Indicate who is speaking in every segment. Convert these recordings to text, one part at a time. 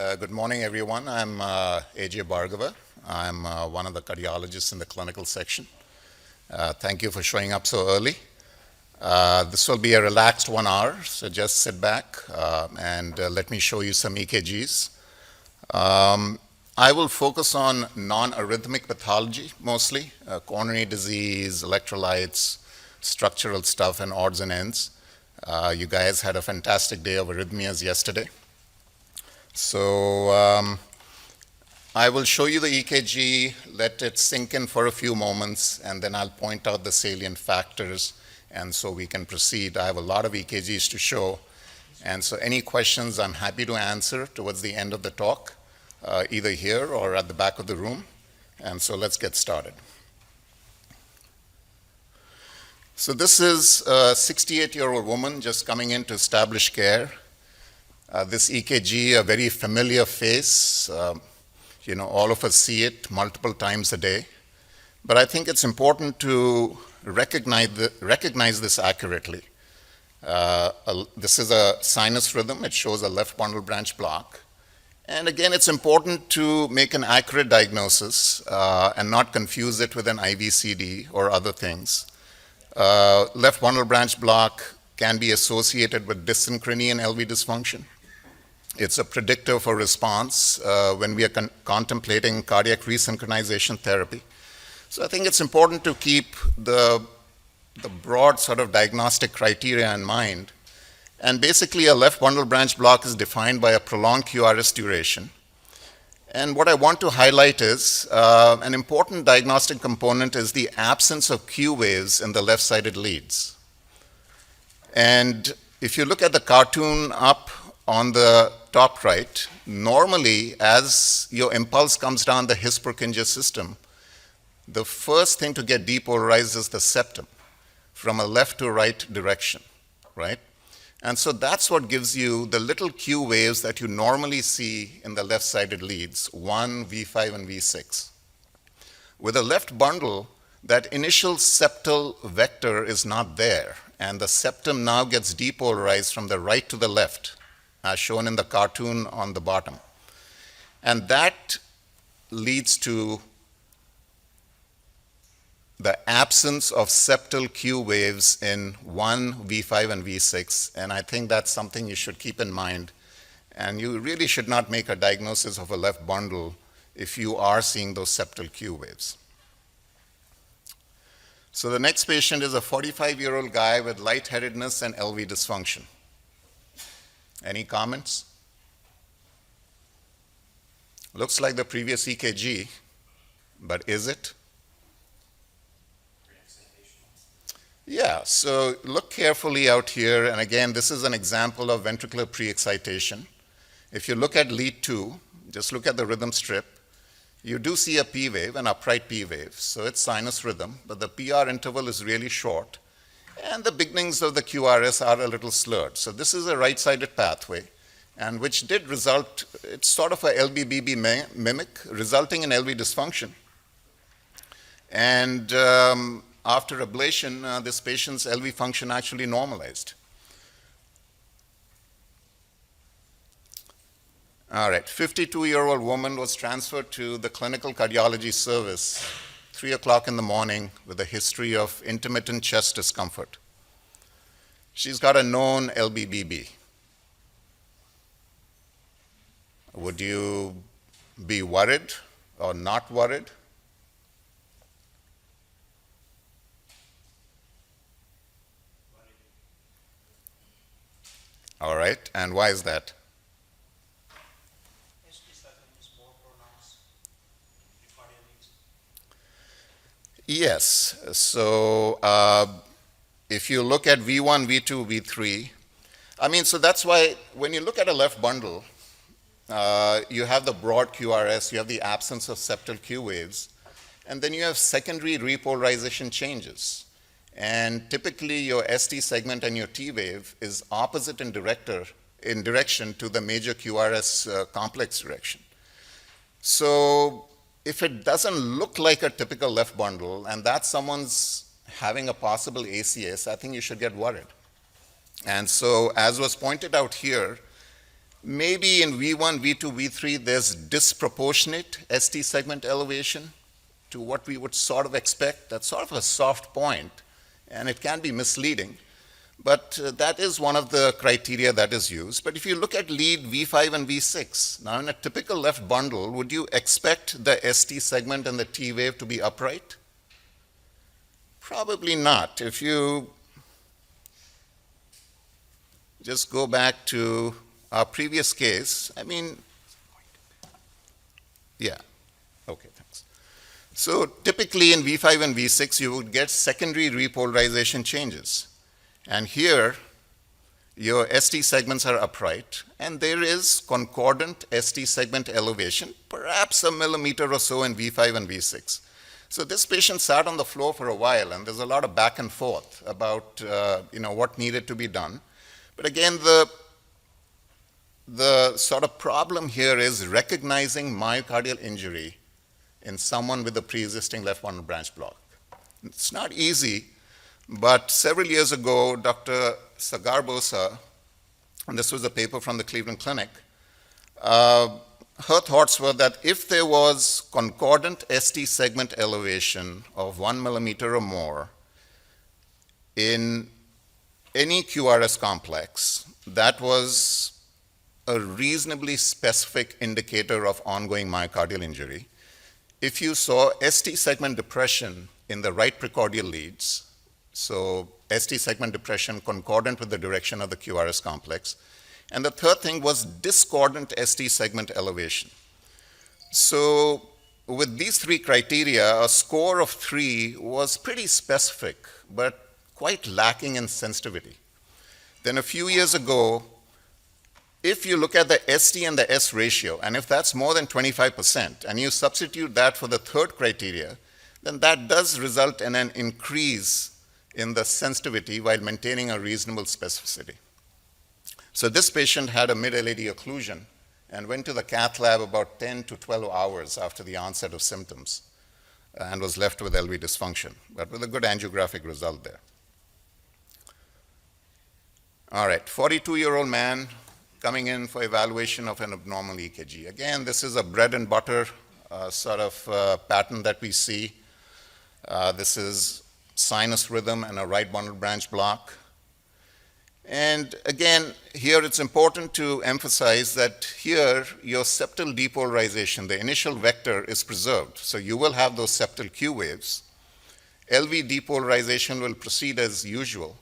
Speaker 1: Good morning, everyone. I'm AJ Bhargava. I'm one of the cardiologists in the clinical section. Thank you for showing up so early. This will be a relaxed 1 hour, so just sit back and let me show you some EKGs. I will focus on non-arrhythmic pathology mostly, coronary disease, electrolytes, structural stuff, and odds and ends. You guys had a fantastic day of arrhythmias yesterday. So I will show you the EKG, let it sink in for a few moments, and then I'll point out the salient factors, and so we can proceed. I have a lot of EKGs to show, and so any questions I'm happy to answer towards the end of the talk, either here or at the back of the room. And so let's get started. So this is a 68-year-old woman just coming in to establish care. This EKG, a very familiar face. All of us see it multiple times a day. But I think it's important to recognize this accurately. This is a sinus rhythm. It shows a left bundle branch block. And again, it's important to make an accurate diagnosis and not confuse it with an IVCD or other things. Left bundle branch block can be associated with dysynchrony and LV dysfunction. It's a predictor for response when we are contemplating cardiac resynchronization therapy. So I think it's important to keep the broad sort of diagnostic criteria in mind. And basically, a left bundle branch block is defined by a prolonged QRS duration. And what I want to highlight is an important diagnostic component is the absence of Q waves in the left-sided leads. And if you look at the cartoon up on the top right, normally as your impulse comes down the His-Purkinje system, the first thing to get depolarized is the septum from a left to right direction, right? And so that's what gives you the little Q waves that you normally see in the left-sided leads, 1, V5, and V6. With a left bundle, that initial septal vector is not there, and the septum now gets depolarized from the right to the left, as shown in the cartoon on the bottom. And that leads to the absence of septal Q waves in 1, V5, and V6, and I think that's something you should keep in mind. And you really should not make a diagnosis of a left bundle if you are seeing those septal Q waves. So the next patient is a 45-year-old guy with lightheadedness and LV dysfunction. Any comments? Looks like the previous EKG, but is it? Yeah, so look carefully out here, and again, this is an example of ventricular pre-excitation. If you look at lead 2, just look at the rhythm strip, you do see a P wave, an upright P wave, so it's sinus rhythm, but the PR interval is really short, and the beginnings of the QRS are a little slurred. So this is a right-sided pathway, and which did result, it's sort of a LBBB mimic, resulting in LV dysfunction. And after ablation, this patient's LV function actually normalized. All right, 52-year-old woman was transferred to the clinical cardiology service 3 o'clock in the morning with a history of intermittent chest discomfort. She's got a known LBBB. Would you be worried or not worried? All right, and why is that? Yes, so if you look at V1, V2, V3, so that's why when you look at a left bundle, you have the broad QRS, you have the absence of septal Q waves, and then you have secondary repolarization changes. And typically your ST segment and your T wave is opposite in direction to the major QRS complex direction. So if it doesn't look like a typical left bundle and that someone's having a possible ACS, I think you should get worried. And so as was pointed out here, Maybe in V1, V2, V3, there's disproportionate ST segment elevation to what we would sort of expect. That's sort of a soft point, and it can be misleading. But that is one of the criteria that is used. But if you look at lead V5 and V6, now in a typical left bundle, would you expect the ST segment and the T wave to be upright? Probably not. If you just go back to our previous case, I mean, yeah, okay, thanks. So typically in V5 and V6, you would get secondary repolarization changes. And here, your ST segments are upright, and there is concordant ST segment elevation, perhaps a millimeter or so in V5 and V6. So this patient sat on the floor for a while, and there's a lot of back and forth about what needed to be done. But again, the sort of problem here is recognizing myocardial injury in someone with a pre-existing left bundle branch block. It's not easy, but several years ago, Dr. Sagarbosa, and this was a paper from the Cleveland Clinic, her thoughts were that if there was concordant ST segment elevation of 1 millimeter or more in any QRS complex, that was a reasonably specific indicator of ongoing myocardial injury. If you saw ST segment depression in the right precordial leads, so ST segment depression concordant with the direction of the QRS complex, and the third thing was discordant ST segment elevation. So with these three criteria, a score of 3 was pretty specific, but quite lacking in sensitivity. Then a few years ago, if you look at the ST and the S ratio, and if that's more than 25%, and you substitute that for the third criteria, then that does result in an increase in the sensitivity while maintaining a reasonable specificity. So this patient had a mid-LAD occlusion and went to the cath lab about 10 to 12 hours after the onset of symptoms and was left with LV dysfunction, but with a good angiographic result there. All right, 42-year-old man coming in for evaluation of an abnormal EKG. Again, this is a bread and butter sort of pattern that we see. This is sinus rhythm and a right bundle branch block. And again, here it's important to emphasize that here your septal depolarization, the initial vector, is preserved. So you will have those septal Q waves. LV depolarization will proceed as usual,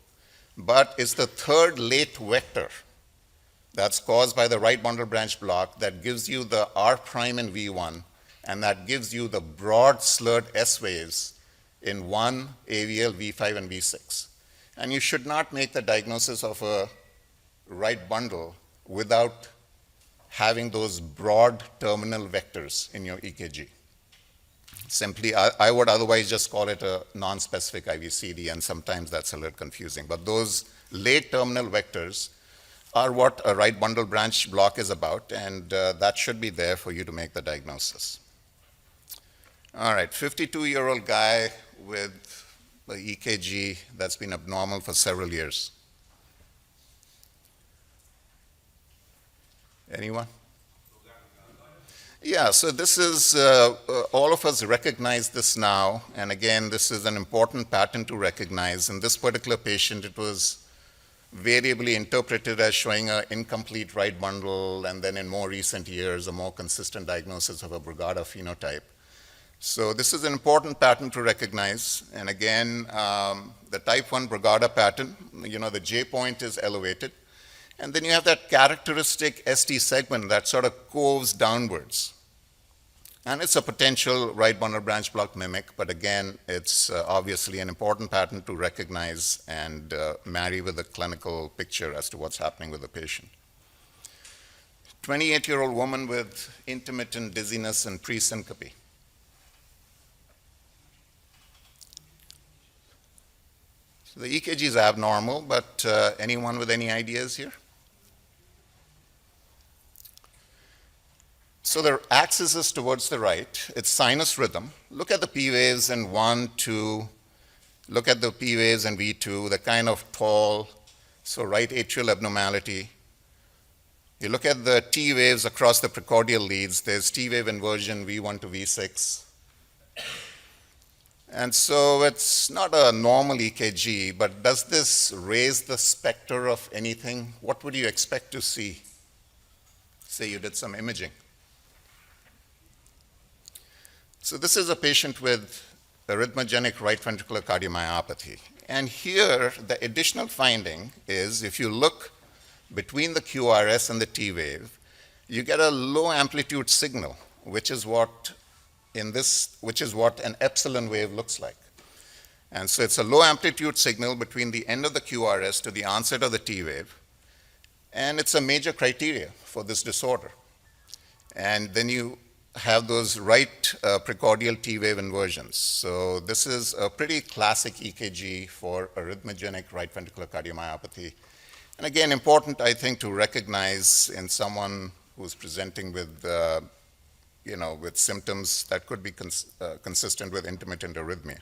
Speaker 1: but it's the third late vector that's caused by the right bundle branch block that gives you the R prime in V1, and that gives you the broad slurred S waves in 1, AVL, V5, and V6. And you should not make the diagnosis of a right bundle without having those broad terminal vectors in your EKG. Simply, I would otherwise just call it a non-specific IVCD, and sometimes that's a little confusing. But those late terminal vectors are what a right bundle branch block is about, and that should be there for you to make the diagnosis. All right, 52-year-old guy with the EKG that's been abnormal for several years. Anyone? Yeah, so this is, all of us recognize this now, and again, this is an important pattern to recognize. In this particular patient, it was variably interpreted as showing an incomplete right bundle, and then in more recent years, a more consistent diagnosis of a Brugada phenotype. So this is an important pattern to recognize. And again, the type 1 Brugada pattern, the J point is elevated. And then you have that characteristic ST segment that sort of coves downwards. And it's a potential right bundle branch block mimic, but again, it's obviously an important pattern to recognize and marry with the clinical picture as to what's happening with the patient. 28-year-old woman with intermittent dizziness and pre-syncope. So the EKG is abnormal, but anyone with any ideas here? So the axis is towards the right. It's sinus rhythm. Look at the P waves in 1, 2. Look at the P waves in V2, the kind of tall, so right atrial abnormality. You look at the T waves across the precordial leads, there's T wave inversion V1 to V6. And so it's not a normal EKG, but does this raise the specter of anything? What would you expect to see? Say you did some imaging. So this is a patient with arrhythmogenic right ventricular cardiomyopathy. And here, the additional finding is if you look between the QRS and the T wave, you get a low amplitude signal, which is what an epsilon wave looks like. And so it's a low amplitude signal between the end of the QRS to the onset of the T wave, and it's a major criteria for this disorder. And then you have those right precordial T wave inversions. So this is a pretty classic EKG for arrhythmogenic right ventricular cardiomyopathy. And again, important, I think, to recognize in someone who's presenting with with symptoms that could be consistent with intermittent arrhythmia.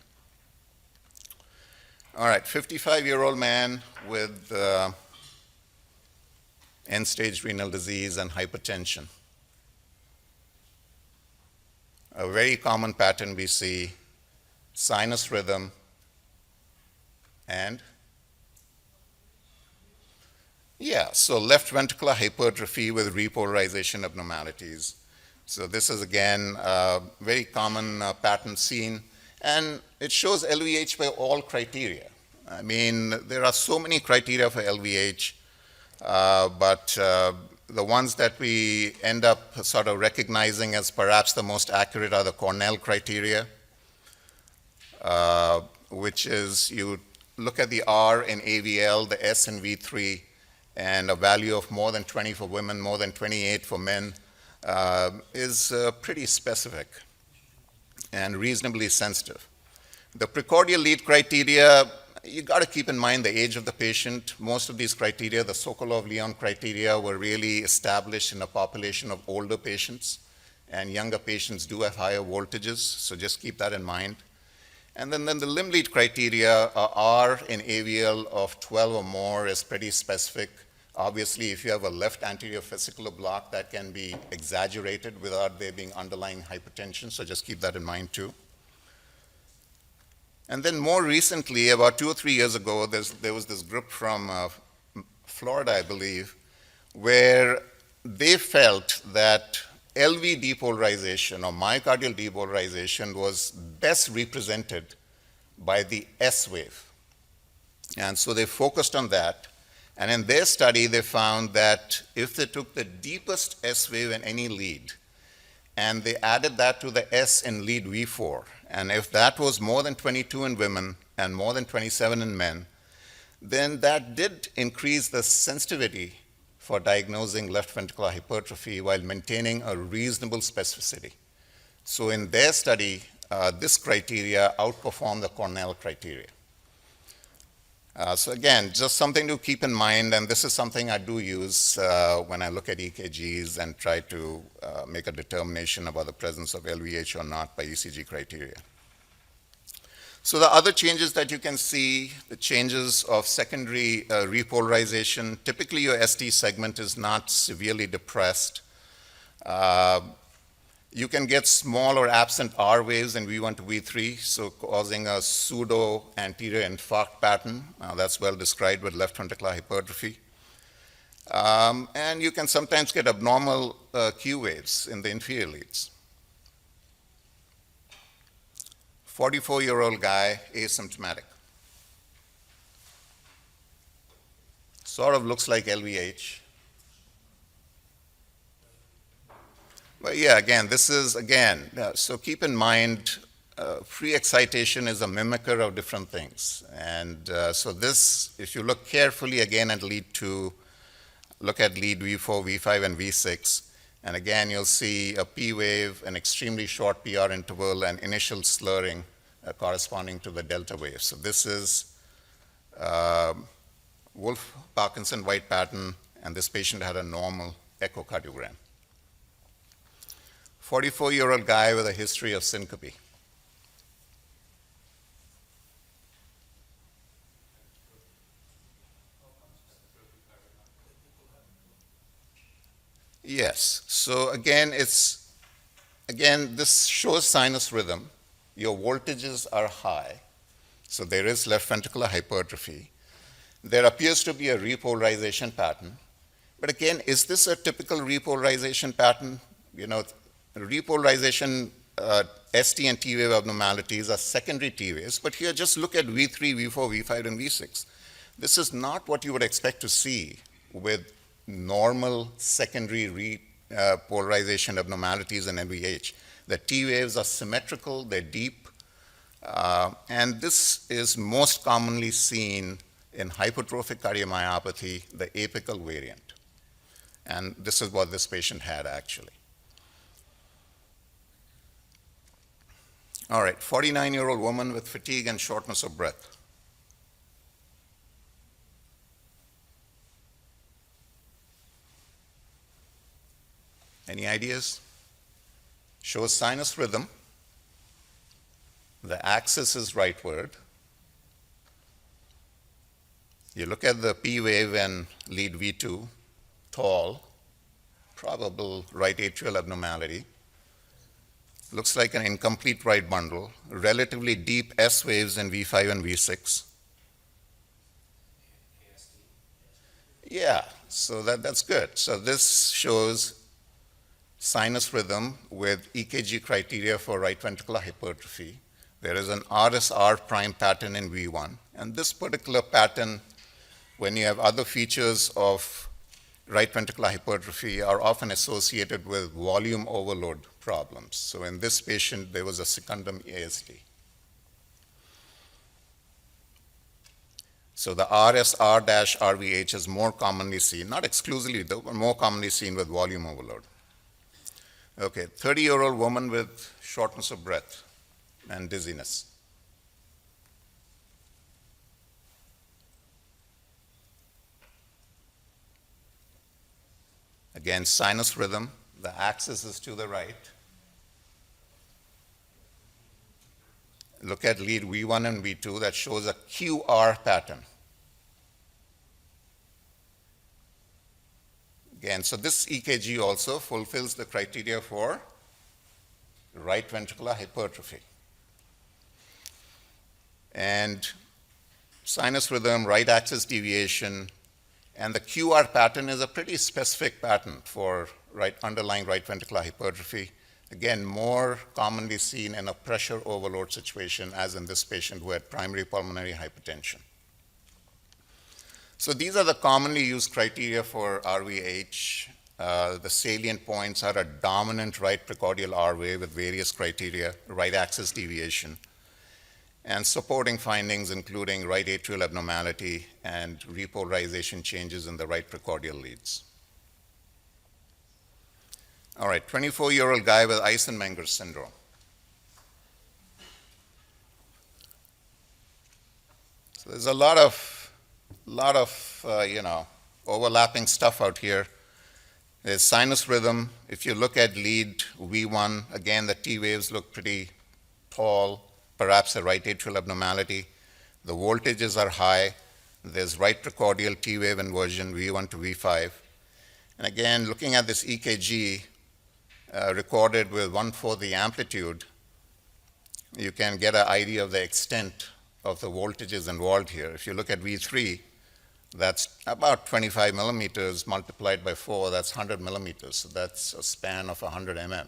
Speaker 1: All right, 55-year-old man with end-stage renal disease and hypertension. A very common pattern we see, sinus rhythm and so left ventricular hypertrophy with repolarization abnormalities. So this is, again, a very common pattern seen, and it shows LVH by all criteria. I mean, there are so many criteria for LVH, but the ones that we end up sort of recognizing as perhaps the most accurate are the Cornell criteria, which is you look at the R in AVL, the S in V3, and a value of more than 20 for women, more than 28 for men, is pretty specific and reasonably sensitive. The precordial lead criteria, you got to keep in mind the age of the patient. Most of these criteria, the Sokolov-Leon criteria, were really established in a population of older patients, and younger patients do have higher voltages, so just keep that in mind. And then the limb lead criteria, R in AVL of 12 or more is pretty specific. Obviously, if you have a left anterior fascicular block, that can be exaggerated without there being underlying hypertension, so just keep that in mind too. And then more recently, about 2 or 3 years ago, there was this group from Florida, I believe, where they felt that LV depolarization or myocardial depolarization was best represented by the S wave. And so they focused on that. And in their study, they found that if they took the deepest S wave in any lead and they added that to the S in lead V4, and if that was more than 22 in women and more than 27 in men, then that did increase the sensitivity for diagnosing left ventricular hypertrophy while maintaining a reasonable specificity. So in their study, this criteria outperformed the Cornell criteria. So again, just something to keep in mind, and this is something I do use when I look at EKGs and try to make a determination about the presence of LVH or not by ECG criteria. So the other changes that you can see, the changes of secondary repolarization, typically your ST segment is not severely depressed. You can get small or absent R waves in V1 to V3, so causing a pseudo anterior infarct pattern. That's well described with left ventricular hypertrophy. And you can sometimes get abnormal Q waves in the inferior leads. 44-year-old guy, asymptomatic. Sort of looks like LVH. But yeah, again, this is, so keep in mind, pre-excitation is a mimicker of different things. And so this, if you look carefully again at lead 2, look at lead V4, V5, and V6, and again, you'll see a P wave, an extremely short PR interval, and initial slurring corresponding to the delta wave. So this is Wolff-Parkinson-White pattern, and this patient had a normal echocardiogram. 44-year-old guy with a history of syncope. Yes. So again, this shows sinus rhythm. Your voltages are high, so there is left ventricular hypertrophy. There appears to be a repolarization pattern. But again, is this a typical repolarization pattern? Repolarization, ST and T wave abnormalities are secondary T waves, but here just look at V3, V4, V5, and V6. This is not what you would expect to see with normal secondary polarization abnormalities in LVH. The T waves are symmetrical, they're deep, and this is most commonly seen in hypertrophic cardiomyopathy, the apical variant. And this is what this patient had actually. All right, 49-year-old woman with fatigue and shortness of breath. Any ideas? Shows sinus rhythm. The axis is rightward. You look at the P wave and lead V2, tall, probable right atrial abnormality. Looks like an incomplete right bundle, relatively deep S waves in V5 and V6. Yeah, so that's good. So this shows sinus rhythm with EKG criteria for right ventricular hypertrophy. There is an RSR prime pattern in V1, and this particular pattern, when you have other features of right ventricular hypertrophy, are often associated with volume overload problems. So in this patient, there was a secundum ASD. So the RSR-RVH is more commonly seen, not exclusively though, but more commonly seen with volume overload. Okay, 30-year-old woman with shortness of breath and dizziness. Again, sinus rhythm, the axis is to the right. Look at lead V1 and V2, that shows a QR pattern. Again, so this EKG also fulfills the criteria for right ventricular hypertrophy. And sinus rhythm, right axis deviation, and the QR pattern is a pretty specific pattern for underlying right ventricular hypertrophy. Again, more commonly seen in a pressure overload situation, as in this patient who had primary pulmonary hypertension. So these are the commonly used criteria for RVH. The salient points are a dominant right precordial R wave with various criteria, right axis deviation, and supporting findings including right atrial abnormality and repolarization changes in the right precordial leads. All right, 24-year-old guy with Eisenmenger syndrome. So there's a lot of overlapping stuff out here. There's sinus rhythm. If you look at lead V1, again, the T waves look pretty tall, perhaps a right atrial abnormality. The voltages are high. There's right precordial T wave inversion, V1 to V5. And again, looking at this EKG recorded with 1/4 the amplitude, you can get an idea of the extent of the voltages involved here. If you look at V3, that's about 25 millimeters multiplied by 4, that's 100 millimeters. So that's a span of 100 mm.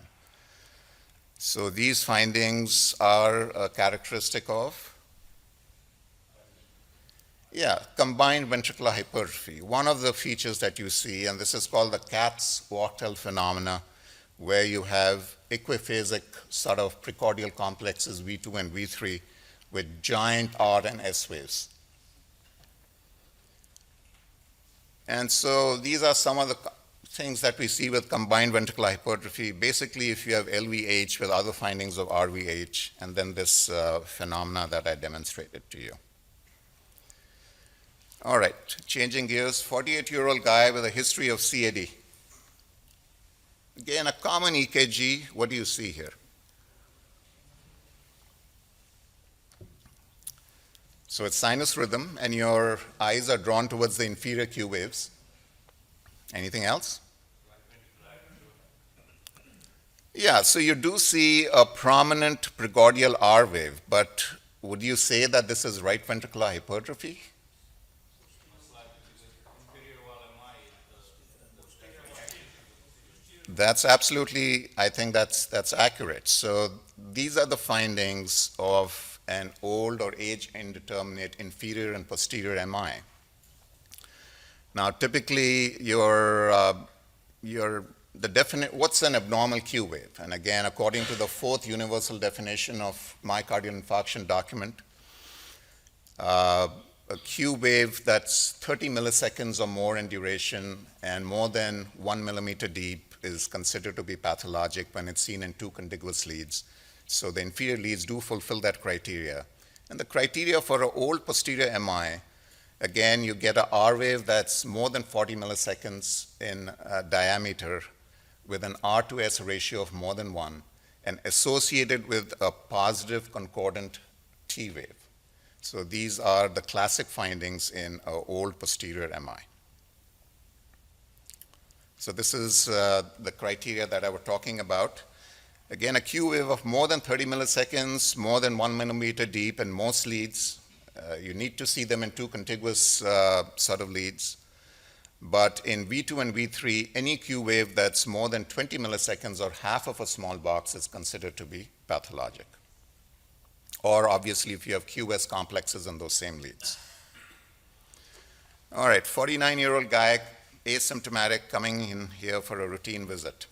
Speaker 1: So these findings are characteristic of, combined ventricular hypertrophy. One of the features that you see, and this is called the Katz-Wachtel phenomena, where you have equiphasic sort of precordial complexes, V2 and V3, with giant R and S waves. And so these are some of the things that we see with combined ventricular hypertrophy. Basically, if you have LVH with other findings of RVH, and then this phenomena that I demonstrated to you. All right, changing gears, 48-year-old guy with a history of CAD. Again, a common EKG, what do you see here? So it's sinus rhythm, and your eyes are drawn towards the inferior Q waves. Anything else? Yeah, so you do see a prominent precordial R wave, but would you say that this is right ventricular hypertrophy? That's absolutely, I think that's accurate. So these are the findings of an old or age indeterminate inferior and posterior MI. Now, typically, what's an abnormal Q wave? And again, according to the fourth universal definition of myocardial infarction document, a Q wave that's 30 milliseconds or more in duration and more than 1 millimeter deep is considered to be pathologic when it's seen in two contiguous leads. So the inferior leads do fulfill that criteria. And the criteria for an old posterior MI, again, you get a R wave that's more than 40 milliseconds in diameter with an R to S ratio of more than 1 and associated with a positive concordant T wave. So these are the classic findings in an old posterior MI. So this is the criteria that I was talking about. Again, a Q wave of more than 30 milliseconds, more than 1 millimeter deep in most leads. You need to see them in two contiguous sort of leads. But in V2 and V3, any Q wave that's more than 20 milliseconds or half of a small box is considered to be pathologic. Or obviously, if you have QS complexes in those same leads. All right, 49-year-old guy, asymptomatic, coming in here for a routine visit.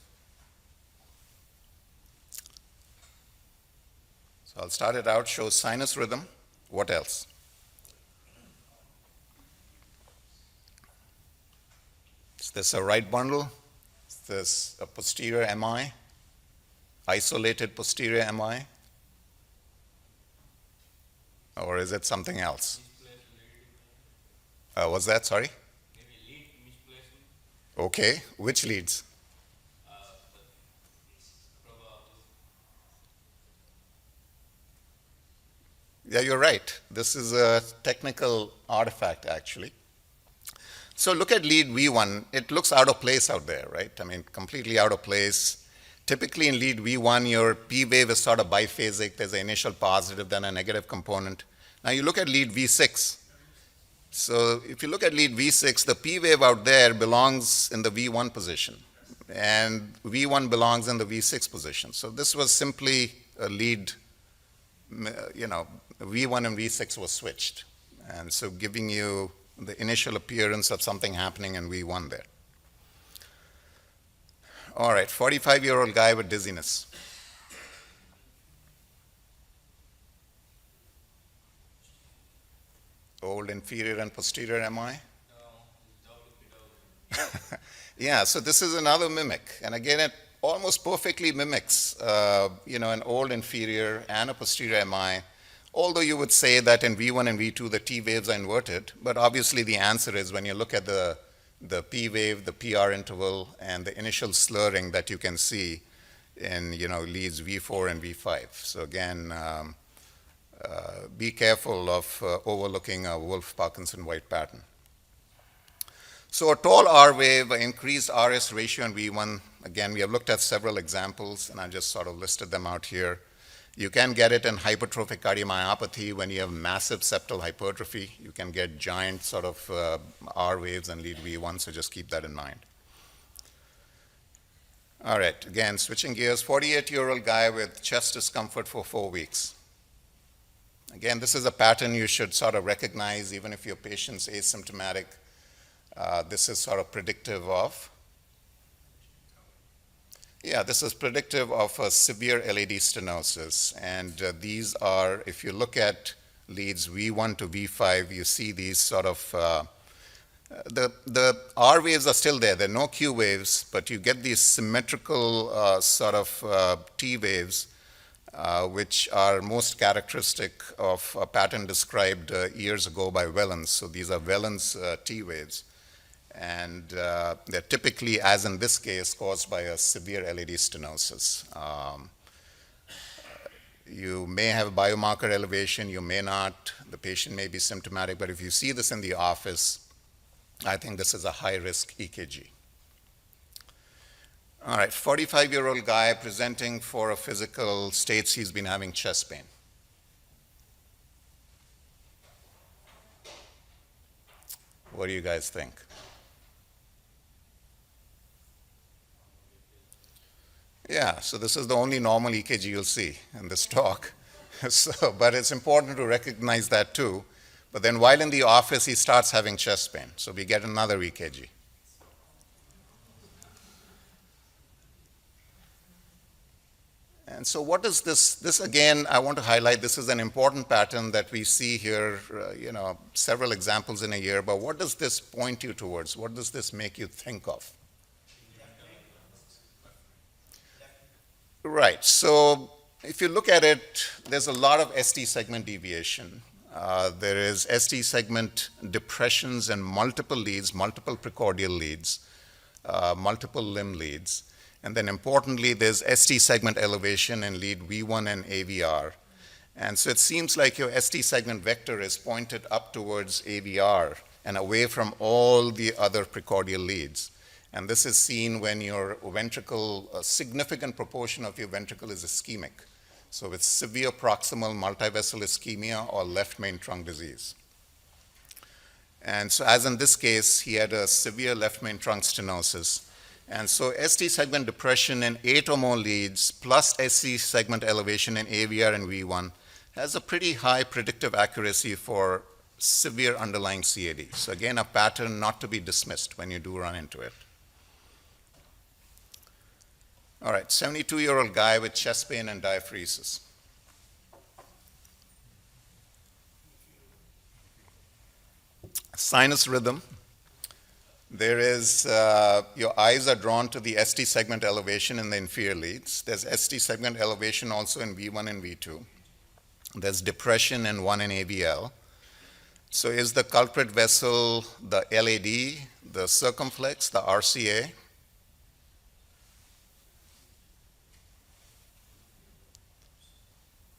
Speaker 1: So I'll start it out, shows sinus rhythm. What else? Is this a right bundle? Is this a posterior MI? Isolated posterior MI? Or is it something else? What's that? Sorry?
Speaker 2: Maybe lead misplacement.
Speaker 1: Okay, which leads? Yeah, you're right. This is a technical artifact, actually. So look at lead V1. It looks out of place out there, right? I mean, completely out of place. Typically in lead V1, your P wave is sort of biphasic. There's an initial positive, then a negative component. Now you look at lead V6. So if you look at lead V6, the P wave out there belongs in the V1 position, and V1 belongs in the V6 position. So this was simply a lead, V1 and V6 was switched. And so giving you the initial appearance of something happening in V1 there. All right, 45-year-old guy with dizziness. Old inferior and posterior MI? Yeah, so this is another mimic. And again, it almost perfectly mimics, an old inferior and a posterior MI, although you would say that in V1 and V2, the T waves are inverted. But obviously the answer is when you look at the P wave, the PR interval, and the initial slurring that you can see in, leads V4 and V5. So again, be careful of overlooking a Wolff-Parkinson-White pattern. So a tall R wave, increased RS ratio in V1. Again, we have looked at several examples, and I just sort of listed them out here. You can get it in hypertrophic cardiomyopathy when you have massive septal hypertrophy. You can get giant sort of R waves and lead V1, so just keep that in mind. All right, again, switching gears, 48-year-old guy with chest discomfort for 4 weeks. Again, this is a pattern you should sort of recognize even if your patient's asymptomatic. This is sort of predictive of, this is predictive of a severe LAD stenosis. And these are, if you look at leads V1 to V5, you see these sort of, the R waves are still there. There are no Q waves, but you get these symmetrical sort of T waves, which are most characteristic of a pattern described years ago by Wellens. So these are Wellens T waves. And they're typically, as in this case, caused by a severe LAD stenosis. You may have a biomarker elevation, you may not. The patient may be symptomatic, but if you see this in the office, I think this is a high-risk EKG. All right, 45-year-old guy presenting for a physical, states he's been having chest pain. What do you guys think? Yeah, so this is the only normal EKG you'll see in this talk. So, but it's important to recognize that too. But then while in the office, he starts having chest pain. So we get another EKG. And so what is this? This again, I want to highlight, this is an important pattern that we see here, several examples in a year, but what does this point you towards? What does this make you think of? Right, so if you look at it, there's a lot of ST segment deviation. There is ST segment depressions in multiple leads, multiple precordial leads, multiple limb leads. And then importantly, there's ST segment elevation in lead V1 and AVR. And so it seems like your ST segment vector is pointed up towards AVR and away from all the other precordial leads. And this is seen when your ventricle, a significant proportion of your ventricle is ischemic. So with severe proximal multivessel ischemia or left main trunk disease. And so as in this case, he had a severe left main trunk stenosis. And so ST segment depression in 8 or more leads plus ST segment elevation in AVR and V1 has a pretty high predictive accuracy for severe underlying CAD. So again, a pattern not to be dismissed when you do run into it. All right, 72-year-old guy with chest pain and diaphoresis. Sinus rhythm. There is, your eyes are drawn to the ST segment elevation in the inferior leads. There's ST segment elevation also in V1 and V2. There's depression in 1 and AVL. So is the culprit vessel the LAD, the circumflex, the RCA?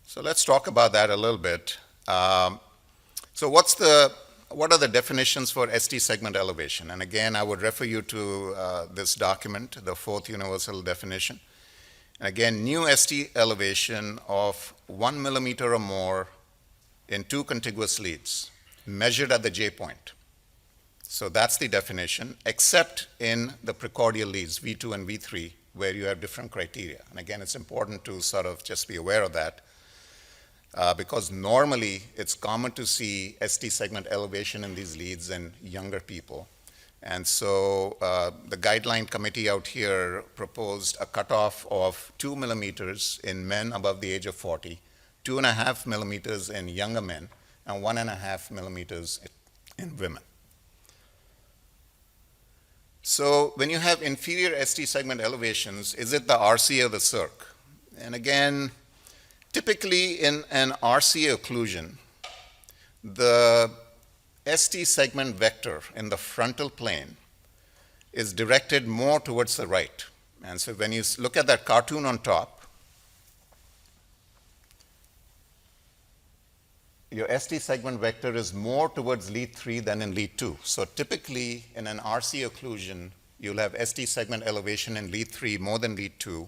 Speaker 1: So let's talk about that a little bit. So what are the definitions for ST segment elevation? And again, I would refer you to this document, the fourth universal definition. And again, new ST elevation of 1 millimeter or more in 2 contiguous leads, measured at the J point. So that's the definition, except in the precordial leads, V2 and V3, where you have different criteria. And again, it's important to sort of just be aware of that. Because normally it's common to see ST segment elevation in these leads in younger people. And so the guideline committee out here proposed a cutoff of 2 millimeters in men above the age of 40, 2.5 millimeters in younger men, and 1.5 millimeters in women. So when you have inferior ST segment elevations, is it the RCA or the circ? And again, typically in an RCA occlusion, the ST segment vector in the frontal plane is directed more towards the right. And so when you look at that cartoon on top, your ST segment vector is more towards lead 3 than in lead 2. So typically in an RCA occlusion, you'll have ST segment elevation in lead 3 more than lead 2.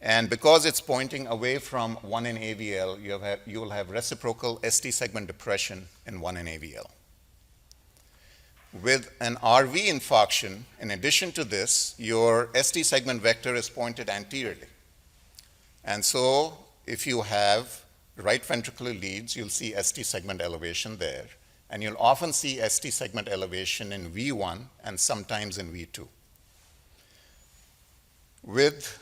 Speaker 1: And because it's pointing away from 1 in AVL, you will have reciprocal ST segment depression in 1 in AVL. With an RV infarction, in addition to this, your ST segment vector is pointed anteriorly. And so if you have right ventricular leads, you'll see ST segment elevation there. And you'll often see ST segment elevation in V1 and sometimes in V2. With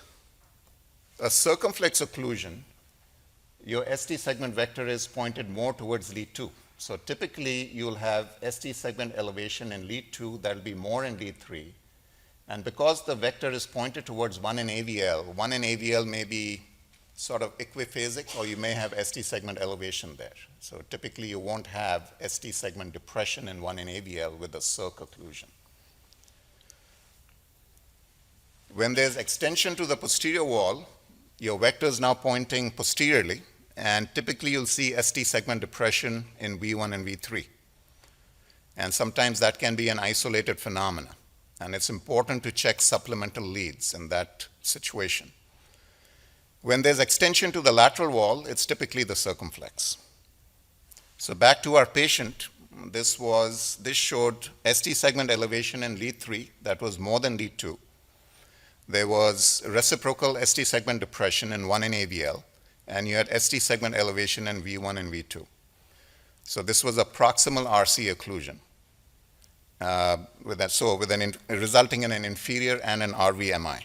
Speaker 1: a circumflex occlusion, your ST segment vector is pointed more towards lead 2. So typically, you'll have ST segment elevation in lead 2 that'll be more in lead 3. And because the vector is pointed towards 1 in AVL, 1 in AVL may be sort of equiphasic, or you may have ST segment elevation there. So typically, you won't have ST segment depression in 1 in AVL with a circ occlusion. When there's extension to the posterior wall, your vector is now pointing posteriorly, and typically you'll see ST segment depression in V1 and V3. And sometimes that can be an isolated phenomena. and it's important to check supplemental leads in that situation. When there's extension to the lateral wall, it's typically the circumflex. So back to our patient, this showed ST segment elevation in lead 3 that was more than lead 2. There was reciprocal ST segment depression in 1 in AVL, and you had ST segment elevation in V1 and V2. So this was a proximal RC occlusion, resulting in an inferior and an RVMI.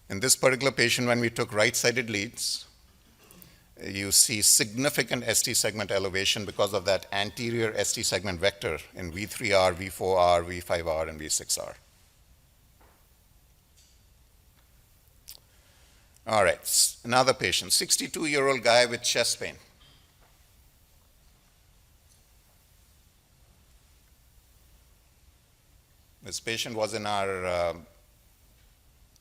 Speaker 1: In this particular patient, when we took right-sided leads, you see significant ST segment elevation because of that anterior ST segment vector in V3R, V4R, V5R, and V6R. All right, another patient, 62-year-old guy with chest pain. This patient was in our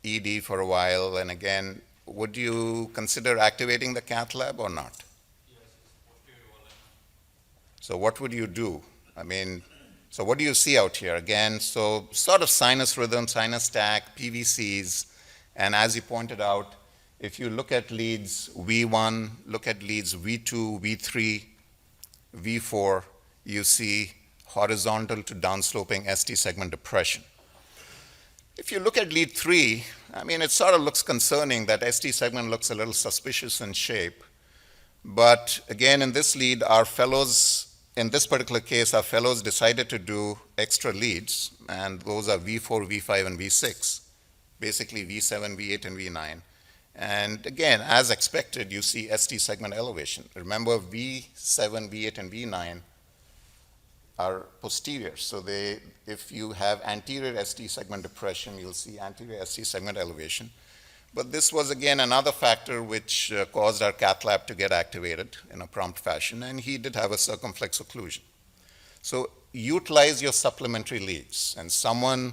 Speaker 1: ED for a while, and again, would you consider activating the cath lab or not?
Speaker 2: Yes, it's posterior wall lemma.
Speaker 1: So what would you do? So what do you see out here? Again, so sort of sinus rhythm, sinus stack, PVCs, and as you pointed out, if you look at leads V1, look at leads V2, V3, V4, you see horizontal to downsloping ST segment depression. If you look at lead 3, it sort of looks concerning that ST segment looks a little suspicious in shape. But again, in this lead, in this particular case, our fellows decided to do extra leads, and those are V4, V5, and V6, basically V7, V8, and V9. And again, as expected, you see ST segment elevation. Remember, V7, V8, and V9 are posterior. So if you have anterior ST segment depression, you'll see anterior ST segment elevation. But this was, again, another factor which caused our cath lab to get activated in a prompt fashion, and he did have a circumflex occlusion. So utilize your supplementary leads. And someone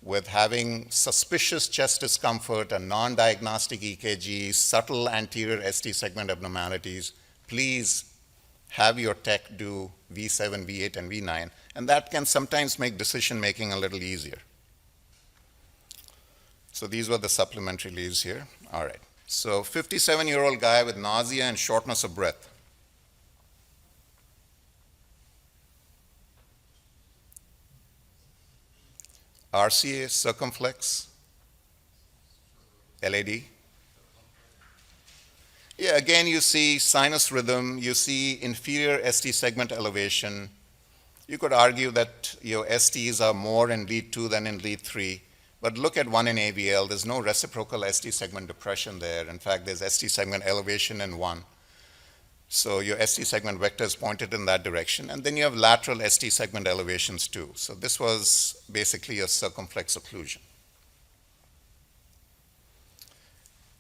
Speaker 1: with having suspicious chest discomfort, a non-diagnostic EKG, subtle anterior ST segment abnormalities, please have your tech do V7, V8, and V9, and that can sometimes make decision-making a little easier. So these were the supplementary leads here. All right. So 57-year-old guy with nausea and shortness of breath. RCA, circumflex, LAD. Yeah, again, you see sinus rhythm, you see inferior ST segment elevation. You could argue that your STs are more in lead 2 than in lead 3, but look at 1 in AVL. There's no reciprocal ST segment depression there. In fact, there's ST segment elevation in 1. So your ST segment vector is pointed in that direction, and then you have lateral ST segment elevations too. So this was basically a circumflex occlusion.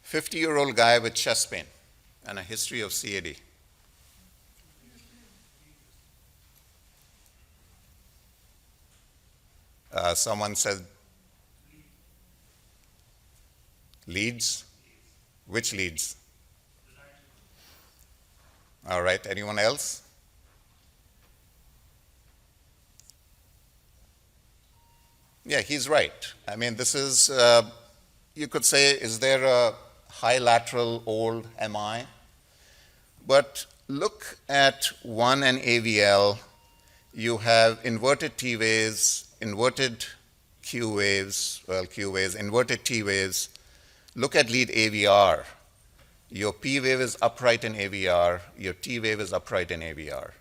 Speaker 1: 50-year-old guy with chest pain and a history of CAD. Someone said leads? Which leads? All right, anyone else? Yeah, he's right. This is, you could say, is there a high lateral old MI? But look at 1 and AVL. You have inverted T waves, inverted Q waves, inverted T waves. Look at lead AVR. Your P wave is upright in AVR, your T wave is upright in AVR.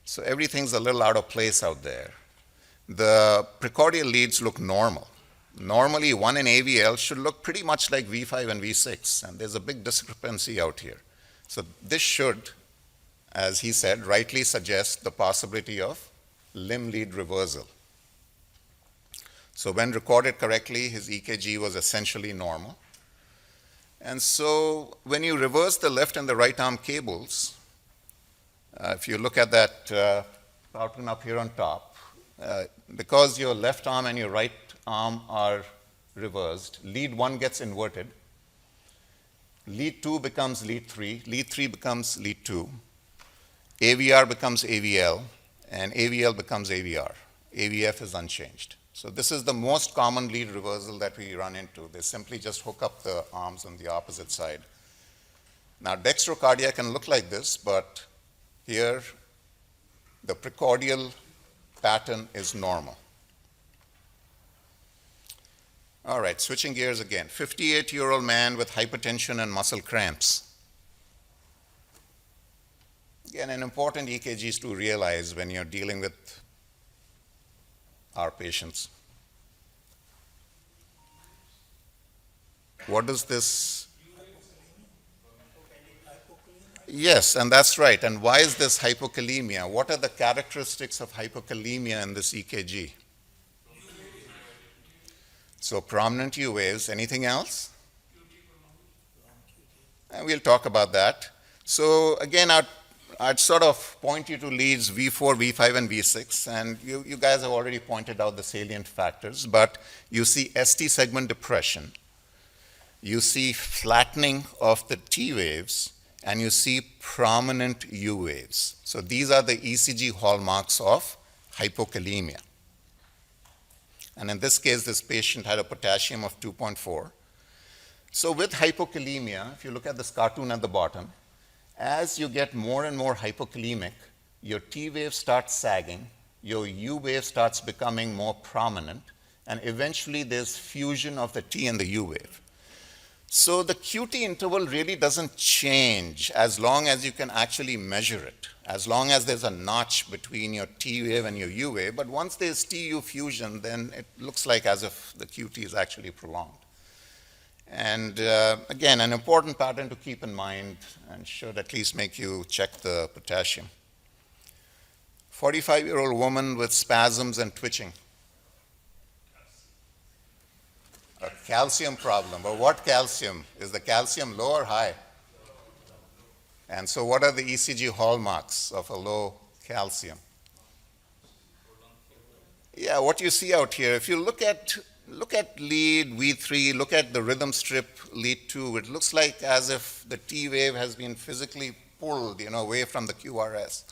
Speaker 1: So everything's a little out of place out there. The precordial leads look normal. Normally, 1 in AVL should look pretty much like V5 and V6, and there's a big discrepancy out here. So this should, as he said, rightly suggest the possibility of limb lead reversal. So when recorded correctly, his EKG was essentially normal. And so when you reverse the left and the right arm cables, if you look at that pattern up here on top, because your left arm and your right arm are reversed, lead 1 gets inverted, lead 2 becomes lead 3 becomes lead 2, AVR becomes AVL, and AVL becomes AVR. AVF is unchanged. So this is the most common lead reversal that we run into. They simply just hook up the arms on the opposite side. Now, dextrocardia can look like this, but here the precordial pattern is normal. All right, switching gears again. 58-year-old man with hypertension and muscle cramps. Again, an important EKGs to realize when you're dealing with our patients. What does this? Yes, and that's right. And why is this hypokalemia? What are the characteristics of hypokalemia in this EKG? So prominent U waves. Anything else? And we'll talk about that. So again, I'd sort of point you to leads V4, V5, and V6, and you guys have already pointed out the salient factors, but you see ST segment depression, you see flattening of the T waves, and you see prominent U waves. So these are the ECG hallmarks of hypokalemia. And in this case, this patient had a potassium of 2.4. So with hypokalemia, if you look at this cartoon at the bottom, as you get more and more hypokalemic, your T wave starts sagging, your U wave starts becoming more prominent, and eventually there's fusion of the T and the U wave. So the QT interval really doesn't change as long as you can actually measure it, as long as there's a notch between your T wave and your U wave. But once there's TU fusion, then it looks like as if the QT is actually prolonged. And again, an important pattern to keep in mind and should at least make you check the potassium. 45-year-old woman with spasms and twitching. A calcium problem. But what calcium? Is the calcium low or high? And so what are the ECG hallmarks of a low calcium? Yeah, what you see out here, if you look at lead V3, look at the rhythm strip lead 2, it looks like as if the T wave has been physically pulled, away from the QRS.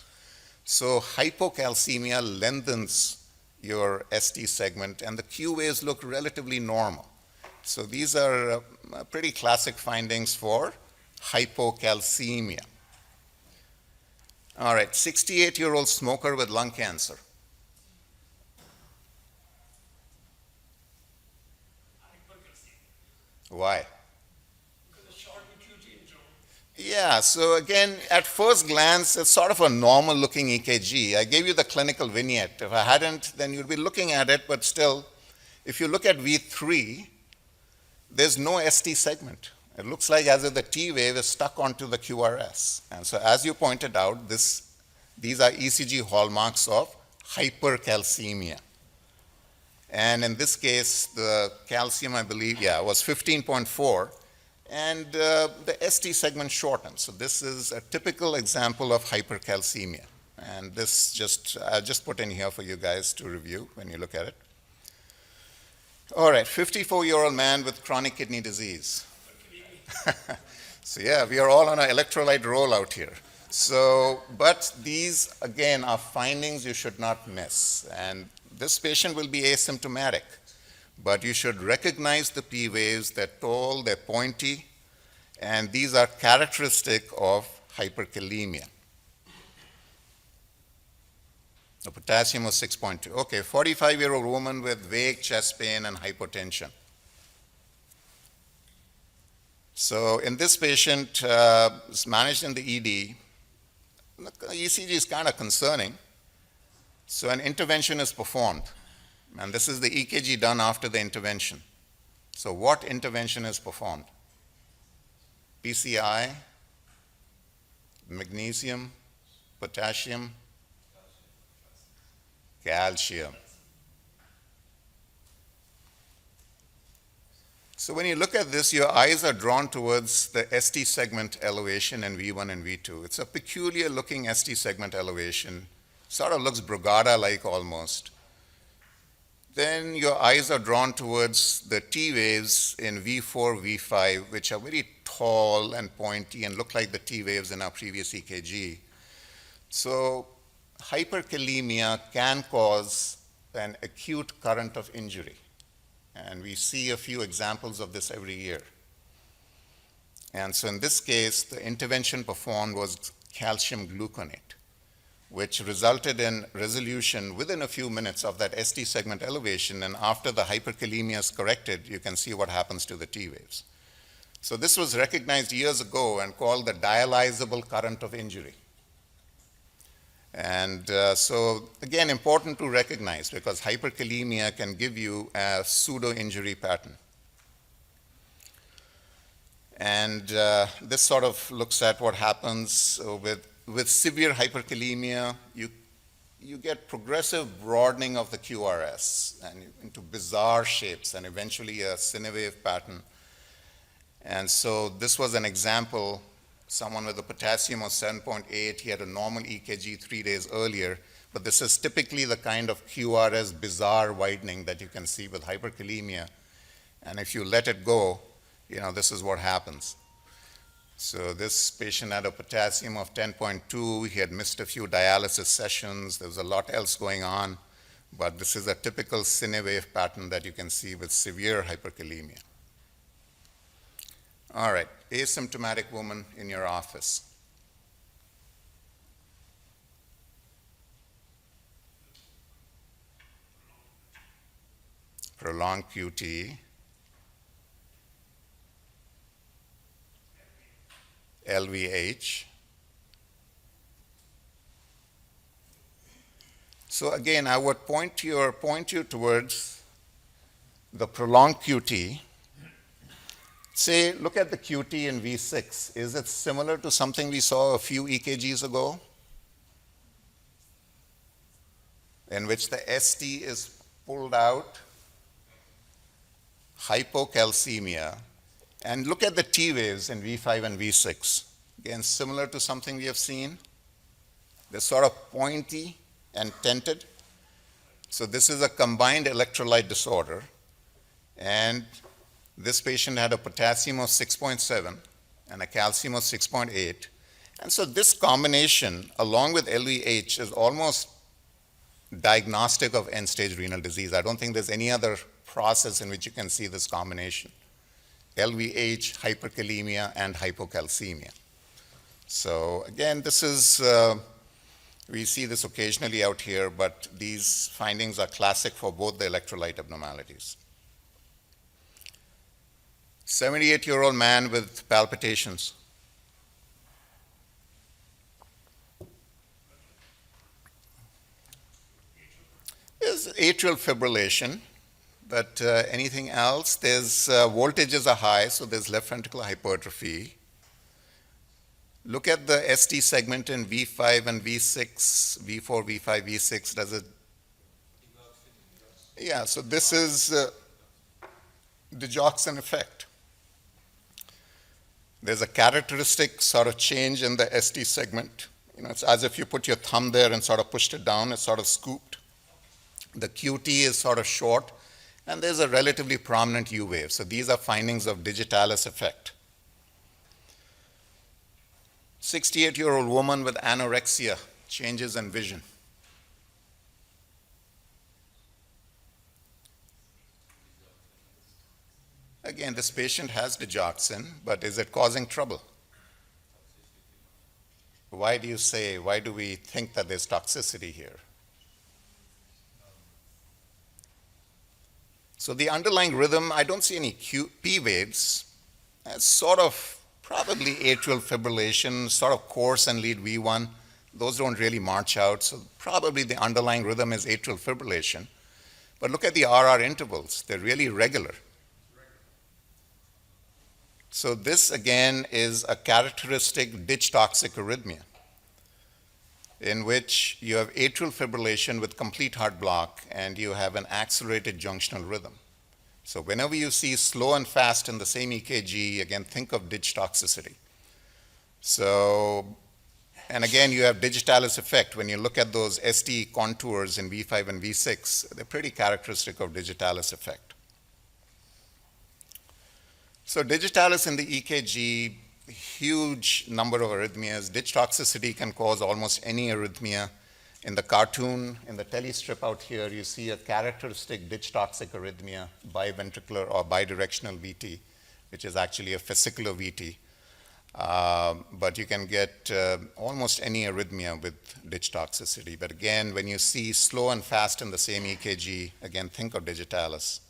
Speaker 1: So hypocalcemia lengthens your ST segment, and the Q waves look relatively normal. So these are pretty classic findings for hypocalcemia. All right, 68-year-old smoker with lung cancer. Why? Yeah, so again, at first glance, it's sort of a normal looking EKG. I gave you the clinical vignette. If I hadn't, then you'd be looking at it, but still, if you look at V3, there's no ST segment. It looks like as if the T wave is stuck onto the QRS. And so as you pointed out, these are ECG hallmarks of hypercalcemia. And in this case, the calcium, I believe, was 15.4, and the ST segment shortened. So this is a typical example of hypercalcemia. And this I just put in here for you guys to review when you look at it. All right, 54-year-old man with chronic kidney disease. So yeah, we are all on an electrolyte roll out here. So, but these, again, are findings you should not miss. And this patient will be asymptomatic, but you should recognize the P waves. They're tall, they're pointy, and these are characteristic of hyperkalemia. The potassium was 6.2. Okay, 45-year-old woman with vague chest pain and hypotension. So in this patient, it's managed in the ED. The ECG is kind of concerning. So an intervention is performed, and this is the EKG done after the intervention. So what intervention is performed? PCI, magnesium, potassium, calcium. So when you look at this, your eyes are drawn towards the ST segment elevation in V1 and V2. It's a peculiar looking ST segment elevation. Sort of looks Brugada-like almost. Then your eyes are drawn towards the T waves in V4, V5, which are very tall and pointy and look like the T waves in our previous EKG. So hyperkalemia can cause an acute current of injury. And we see a few examples of this every year. And so in this case, the intervention performed was calcium gluconate, which resulted in resolution within a few minutes of that ST segment elevation. And after the hyperkalemia is corrected, you can see what happens to the T waves. So this was recognized years ago and called the dialyzable current of injury. And so, again, important to recognize because hyperkalemia can give you a pseudo-injury pattern. And this sort of looks at what happens with severe hyperkalemia. You get progressive broadening of the QRS and into bizarre shapes and eventually a cinewave pattern. And so this was an example. Someone with a potassium of 7.8, he had a normal EKG 3 days earlier, but this is typically the kind of QRS bizarre widening that you can see with hyperkalemia. And if you let it go, this is what happens. So this patient had a potassium of 10.2, he had missed a few dialysis sessions, there was a lot else going on, but this is a typical cinewave pattern that you can see with severe hyperkalemia. All right, asymptomatic woman in your office. Prolonged QT. LVH. So again, I would point you towards the prolonged QT. Say, look at the QT in V6. Is it similar to something we saw a few EKGs ago? In which the ST is pulled out, hypocalcemia, and look at the T waves in V5 and V6. Again, similar to something we have seen. They're sort of pointy and tented. So this is a combined electrolyte disorder. And this patient had a potassium of 6.7 and a calcium of 6.8. And so this combination, along with LVH, is almost diagnostic of end-stage renal disease. I don't think there's any other process in which you can see this combination. LVH, hyperkalemia, and hypocalcemia. So again, this is, we see this occasionally out here, but these findings are classic for both the electrolyte abnormalities. 78-year-old man with palpitations. There's atrial fibrillation, but anything else? There's voltages are high, so there's left ventricular hypertrophy. Look at the ST segment in V5 and V6, V4, V5, V6. Does it? Yeah, so this is digoxin effect. There's a characteristic sort of change in the ST segment. It's as if you put your thumb there and sort of pushed it down, it's sort of scooped. The QT is sort of short, and there's a relatively prominent U wave. So these are findings of digitalis effect. 68-year-old woman with anorexia, changes in vision. Again, this patient has digoxin, but is it causing trouble? Why do we think that there's toxicity here? So the underlying rhythm, I don't see any P waves. It's sort of probably atrial fibrillation, sort of course and lead V1. Those don't really march out, so probably the underlying rhythm is atrial fibrillation. But look at the RR intervals, they're really regular. So this, again, is a characteristic ditch-toxic arrhythmia in which you have atrial fibrillation with complete heart block and you have an accelerated junctional rhythm. So whenever you see slow and fast in the same EKG, again, think of ditch toxicity. So, and again, you have digitalis effect. When you look at those ST contours in V5 and V6, they're pretty characteristic of digitalis effect. So digitalis in the EKG, huge number of arrhythmias. Ditch toxicity can cause almost any arrhythmia. In the cartoon, in the telestrip out here, you see a characteristic ditch-toxic arrhythmia, biventricular or bidirectional VT, which is actually a fascicular VT. But you can get almost any arrhythmia with ditch toxicity. But again, when you see slow and fast in the same EKG, again, think of digitalis.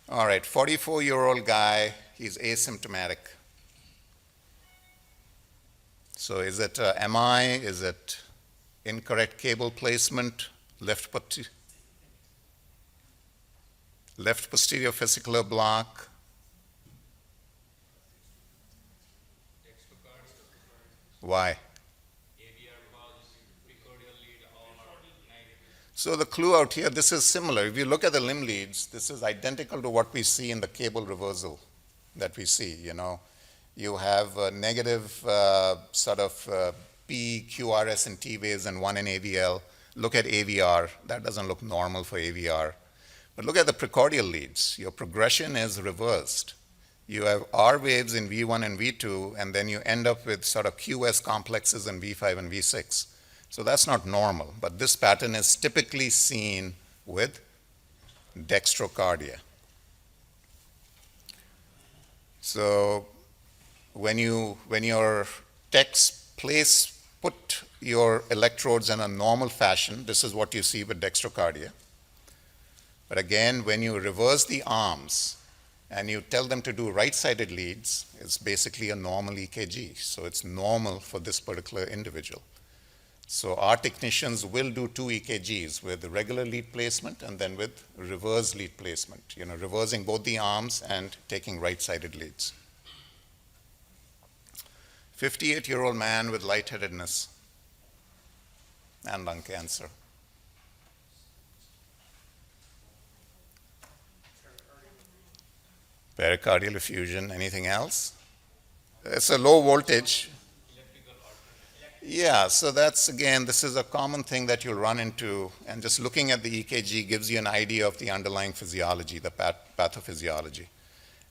Speaker 1: All right, 44-year-old guy, he's asymptomatic. So is it MI? Is it incorrect cable placement? Left posterior fascicular block? Why? So the clue out here, this is similar. If you look at the limb leads, this is identical to what we see in the cable reversal that we see, you know. You have a negative sort of P, QRS, and T waves and one in AVL. Look at AVR. That doesn't look normal for AVR. But look at the precordial leads. Your progression is reversed. You have R waves in V1 and V2, and then you end up with sort of QS complexes in V5 and V6. So that's not normal, but this pattern is typically seen with dextrocardia. So when your techs put your electrodes in a normal fashion, this is what you see with dextrocardia. But again, when you reverse the arms and you tell them to do right-sided leads, it's basically a normal EKG. So it's normal for this particular individual. So our technicians will do 2 EKGs with regular lead placement and then with reverse lead placement, you know, reversing both the arms and taking right-sided leads. 58-year-old man with lightheadedness and lung cancer. Pericardial effusion, anything else? It's a low voltage. Yeah, so that's, again, this is a common thing that you'll run into, and just looking at the EKG gives you an idea of the underlying physiology, the pathophysiology.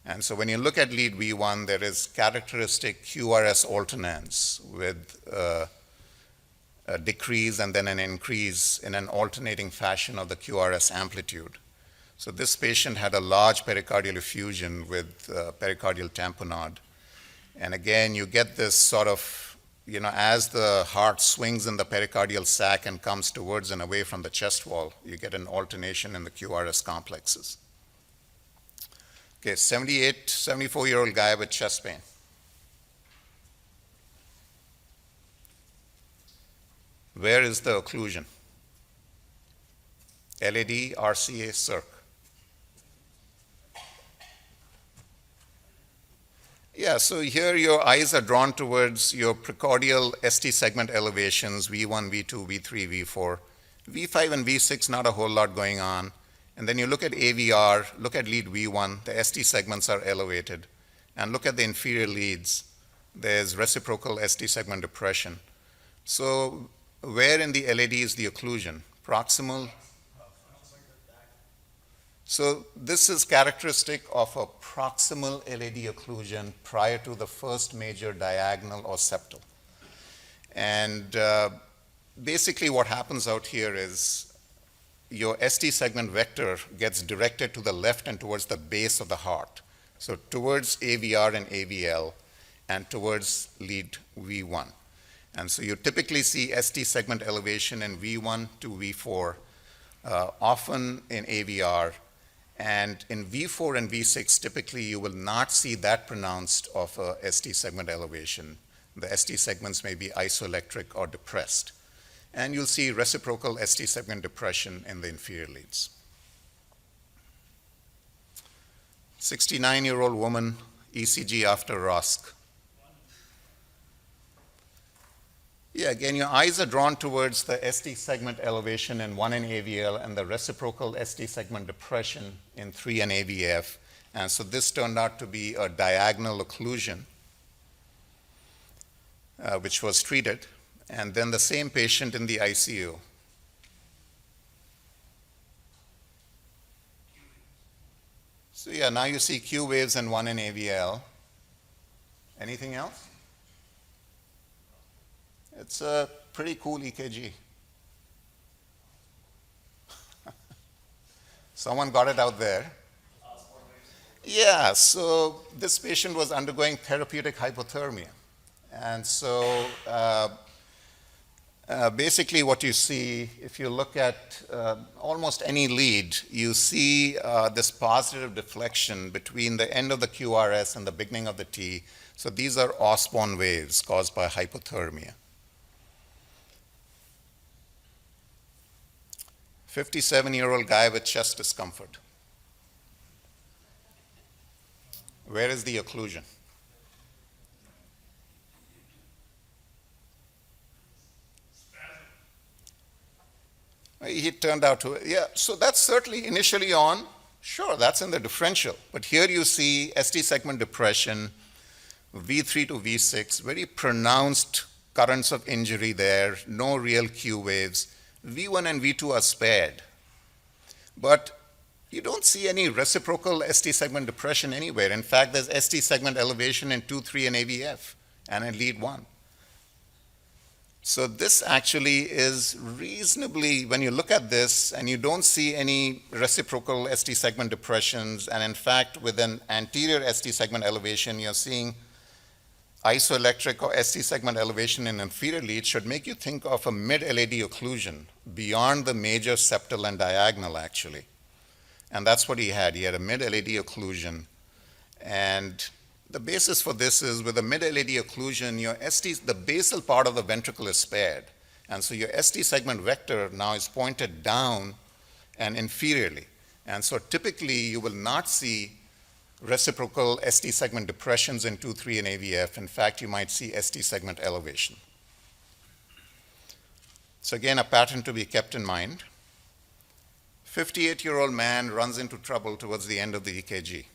Speaker 1: And so when you look at lead V1, there is characteristic QRS alternance with a decrease and then an increase in an alternating fashion of the QRS amplitude. So this patient had a large pericardial effusion with pericardial tamponade. And again, you get this sort of, you know, as the heart swings in the pericardial sac and comes towards and away from the chest wall, you get an alternation in the QRS complexes. Okay, 74-year-old guy with chest pain. Where is the occlusion? LAD, RCA, circ. Yeah, so here your eyes are drawn towards your precordial ST segment elevations, V1, V2, V3, V4. V5 and V6, not a whole lot going on. And then you look at AVR, look at lead V1, the ST segments are elevated. And look at the inferior leads, there's reciprocal ST segment depression. So where in the LAD is the occlusion? Proximal? So this is characteristic of a proximal LAD occlusion prior to the first major diagonal or septal. And basically what happens out here is your ST segment vector gets directed to the left and towards the base of the heart. So towards AVR and AVL and towards lead V1. And so you typically see ST segment elevation in V1 to V4, often in AVR. And in V4 and V6, typically you will not see that pronounced of a ST segment elevation. The ST segments may be isoelectric or depressed. And you'll see reciprocal ST segment depression in the inferior leads. 69-year-old woman, ECG after ROSC. Yeah, again, your eyes are drawn towards the ST segment elevation in 1 in AVL and the reciprocal ST segment depression in 3 in AVF. And so this turned out to be a diagonal occlusion, which was treated. And then the same patient in the ICU. So yeah, now you see Q waves and 1 in AVL. Anything else? It's a pretty cool EKG. Someone got it out there. Yeah, so this patient was undergoing therapeutic hypothermia. And so basically what you see, if you look at almost any lead, you see this positive deflection between the end of the QRS and the beginning of the T. So these are Osborn waves caused by hypothermia. 57-year-old guy with chest discomfort. Where is the occlusion? He turned out to, yeah, so that's certainly initially on. Sure, that's in the differential. But here you see ST segment depression, V3 to V6, very pronounced currents of injury there, no real Q waves. V1 and V2 are spared. But you don't see any reciprocal ST segment depression anywhere. In fact, there's ST segment elevation in 2, 3, and AVF, and in lead 1. So this actually is reasonably, when you look at this and you don't see any reciprocal ST segment depressions, and in fact, with an anterior ST segment elevation, you're seeing isoelectric or ST segment elevation in inferior lead, should make you think of a mid-LAD occlusion beyond the major septal and diagonal, actually. And that's what he had. He had a mid-LAD occlusion. And the basis for this is with a mid-LAD occlusion, your ST, the basal part of the ventricle is spared. And so your ST segment vector now is pointed down and inferiorly. And so typically you will not see reciprocal ST segment depressions in 2, 3, and AVF. In fact, you might see ST segment elevation. So again, a pattern to be kept in mind. 58-year-old man runs into trouble towards the end of the EKG.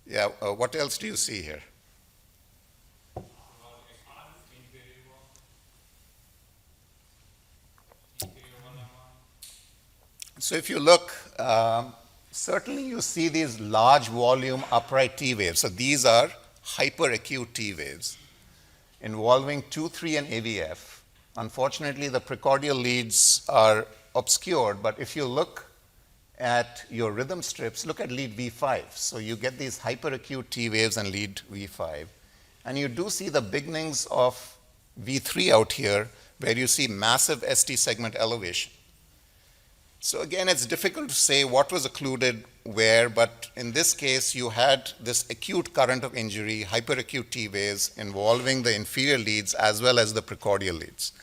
Speaker 1: Yeah, what else do you see here? So if you look, certainly you see these large volume upright T waves. So these are hyperacute T waves involving 2, 3, and AVF. Unfortunately, the precordial leads are obscured, but if you look at your rhythm strips, look at lead V5. So you get these hyperacute T waves and lead V5. And you do see the beginnings of V3 out here, where you see massive ST segment elevation. So again, it's difficult to say what was occluded where, but in this case, you had this acute current of injury, hyperacute T waves involving the inferior leads as well as the precordial leads.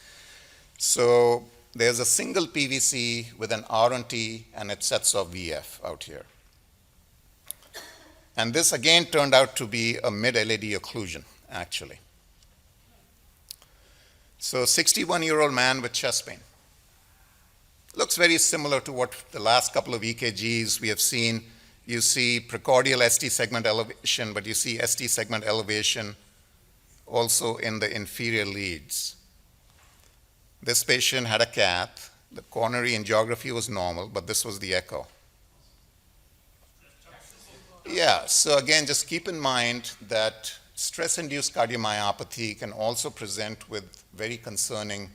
Speaker 1: So there's a single PVC with an R on T and it sets off VF out here. And this again turned out to be a mid-LAD occlusion, actually. So 61-year-old man with chest pain. Looks very similar to what the last couple of EKGs we have seen. You see precordial ST segment elevation, but you see ST segment elevation also in the inferior leads. This patient had a cath. The coronary angiography was normal, but this was the echo. Yeah, so again, just keep in mind that stress-induced cardiomyopathy can also present with very concerning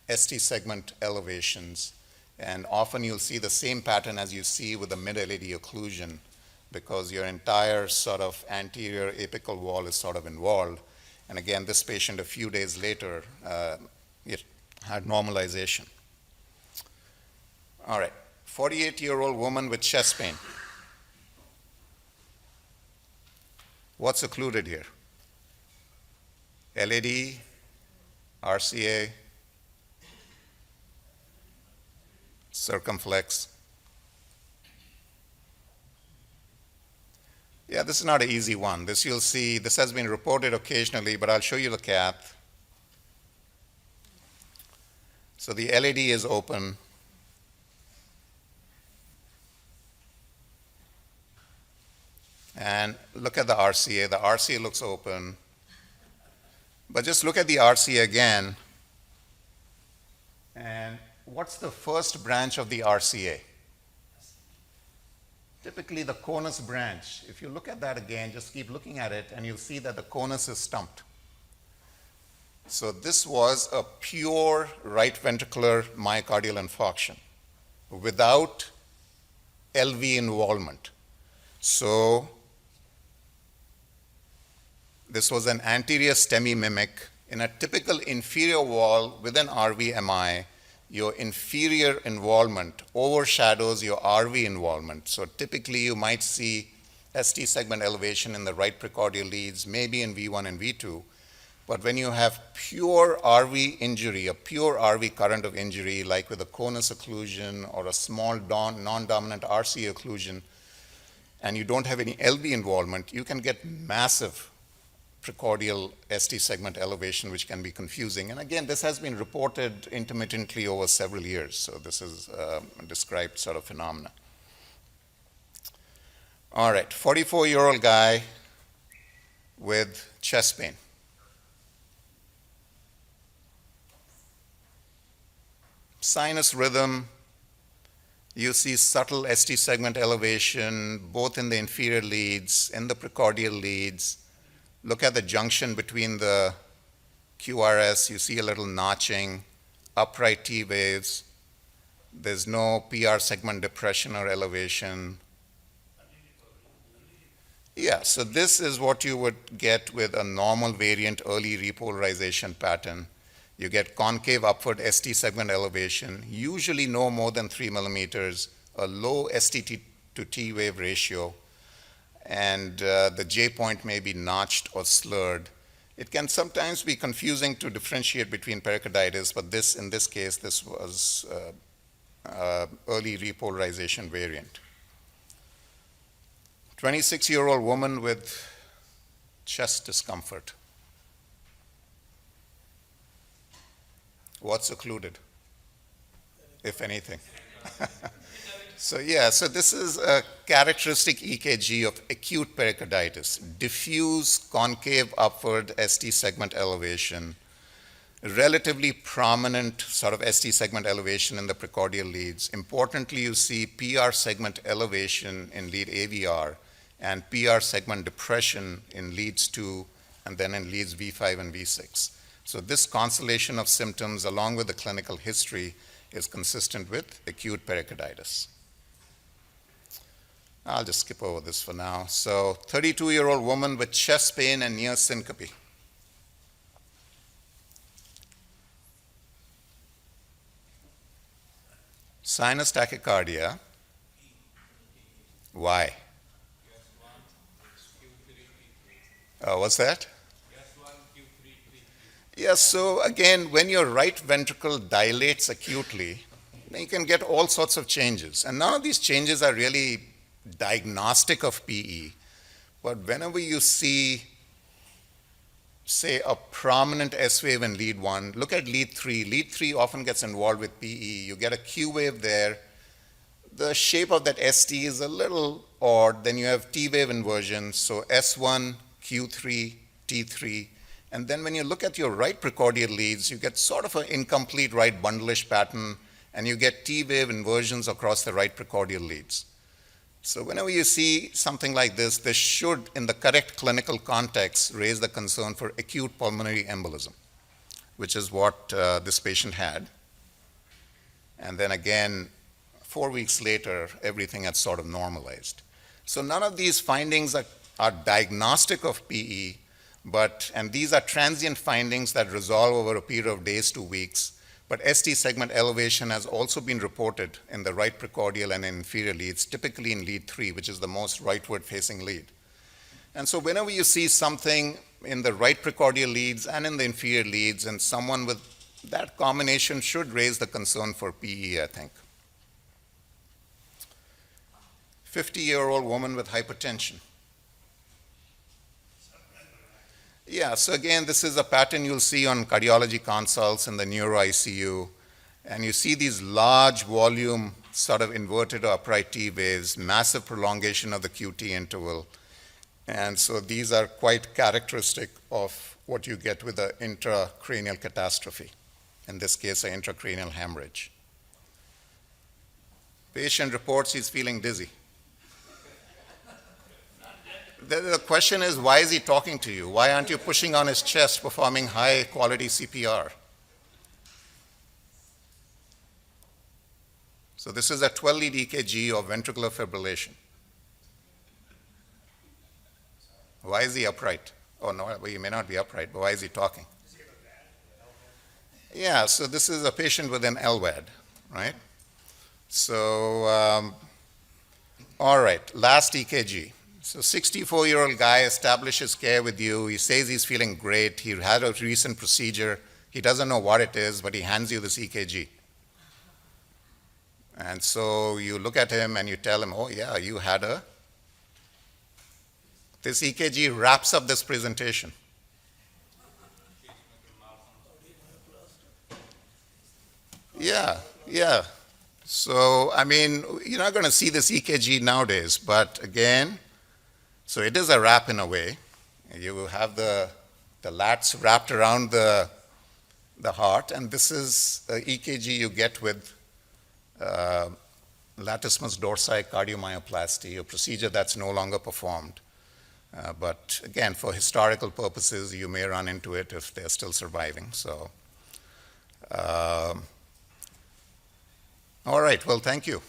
Speaker 1: ST segment elevations. And often you'll see the same pattern as you see with the mid-LAD occlusion because your entire sort of anterior apical wall is sort of involved. And again, this patient a few days later, it had normalization. All right, 48-year-old woman with chest pain. What's occluded here? LAD, RCA, circumflex. Yeah, this is not an easy one. This you'll see, this has been reported occasionally, but I'll show you the cath. So the LAD is open. And look at the RCA. The RCA looks open. But just look at the RCA again. And what's the first branch of the RCA? typically the conus branch. If you look at that again, just keep looking at it, and you'll see that the conus is stumped. So this was a pure right ventricular myocardial infarction without LV involvement. So this was an anterior STEMI mimic. In a typical inferior wall with an RVMI, your inferior involvement overshadows your RV involvement. So typically you might see ST segment elevation in the right precordial leads, maybe in V1 and V2. But when you have pure RV injury, a pure RV current of injury, like with a conus occlusion or a small non-dominant RC occlusion, and you don't have any LV involvement, you can get massive precordial ST segment elevation, which can be confusing. And again, this has been reported intermittently over several years, so this is a described sort of phenomena. All right, 44-year-old guy with chest pain. Sinus rhythm, you see subtle ST segment elevation, both in the inferior leads, in the precordial leads. Look at the junction between the QRS, you see a little notching, upright T waves. There's no PR segment depression or elevation. Yeah, so this is what you would get with a normal variant early repolarization pattern. You get concave upward ST segment elevation, usually no more than 3 millimeters, a low ST to T wave ratio, and the J point may be notched or slurred. It can sometimes be confusing to differentiate between pericarditis, but in this case, this was early repolarization variant. 26-year-old woman with chest discomfort. What's occluded, if anything? So this is a characteristic EKG of acute pericarditis, diffuse concave upward ST segment elevation, relatively prominent sort of ST segment elevation in the precordial leads. Importantly, you see PR segment elevation in lead AVR and PR segment depression in leads 2 and then in leads V5 and V6. So this constellation of symptoms, along with the clinical history, is consistent with acute pericarditis. I'll just skip over this for now. So 32-year-old woman with chest pain and near syncope. Sinus tachycardia. Why? What's that? Yes, so again, when your right ventricle dilates acutely, then you can get all sorts of changes. And none of these changes are really diagnostic of PE. But whenever you see, say, a prominent S wave in lead 1, look at lead 3. Lead 3 often gets involved with PE. You get a Q wave there. The shape of that ST is a little odd. Then you have T wave inversion. So S1, Q3, T3. And then when you look at your right precordial leads, you get sort of an incomplete right bundleish pattern, and you get T wave inversions across the right precordial leads. So whenever you see something like this should, in the correct clinical context, raise the concern for acute pulmonary embolism, which is what this patient had. And then again, 4 weeks later, everything had sort of normalized. So none of these findings are diagnostic of PE, and these are transient findings that resolve over a period of days to weeks. But ST segment elevation has also been reported in the right precordial and inferior leads, typically in lead 3, which is the most rightward facing lead. And so whenever you see something in the right precordial leads and in the inferior leads, and someone with that combination should raise the concern for PE, I think. 50-year-old woman with hypertension. Yeah, so again, this is a pattern you'll see on cardiology consults in the neuro ICU. And you see these large volume sort of inverted or upright T waves, massive prolongation of the QT interval. And so these are quite characteristic of what you get with an intracranial catastrophe. In this case, an intracranial hemorrhage. Patient reports he's feeling dizzy. The question is, why is he talking to you? Why aren't you pushing on his chest, performing high-quality CPR? So this is a 12-lead EKG of ventricular fibrillation. Why is he upright? Oh, no, well, he may not be upright, but why is he talking? Yeah, so this is a patient with an LVAD, right? So, all right, last EKG. So 64-year-old guy establishes care with you. He says he's feeling great. He had a recent procedure. He doesn't know what it is, but he hands you this EKG. And so you look at him and you tell him, oh yeah, you had a... This EKG wraps up this presentation. Yeah, yeah. So, I mean, you're not going to see this EKG nowadays, but again, so it is a wrap in a way. You will have the lats wrapped around the heart, and this is the EKG you get with latissimus dorsi cardiomyoplasty, a procedure that's no longer performed. But again, for historical purposes, you may run into it if they're still surviving. So, all right, well, thank you.